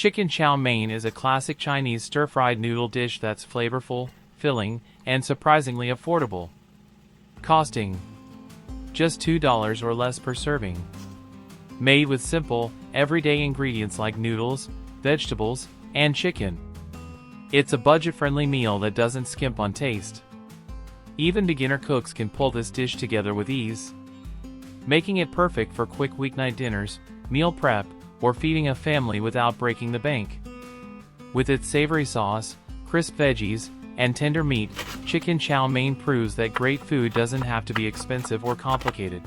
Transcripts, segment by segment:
Chicken chow mein is a classic Chinese stir-fried noodle dish that's flavorful, filling, and surprisingly affordable. Costing just $2 or less per serving. Made with simple, everyday ingredients like noodles, vegetables, and chicken. It's a budget-friendly meal that doesn't skimp on taste. Even beginner cooks can pull this dish together with ease, making it perfect for quick weeknight dinners, meal prep, or feeding a family without breaking the bank. With its savory sauce, crisp veggies, and tender meat, chicken chow mein proves that great food doesn't have to be expensive or complicated.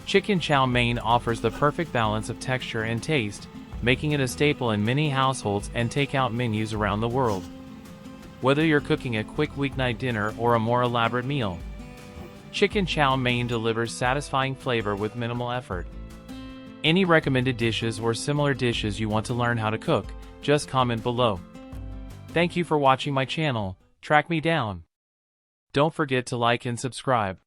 Chicken chow mein offers the perfect balance of texture and taste, making it a staple in many households and takeout menus around the world. Whether you're cooking a quick weeknight dinner or a more elaborate meal, chicken chow mein delivers satisfying flavor with minimal effort. Any recommended dishes or similar dishes you want to learn how to cook, just comment below. Thank you for watching my channel. Track me down. Don't forget to like and subscribe.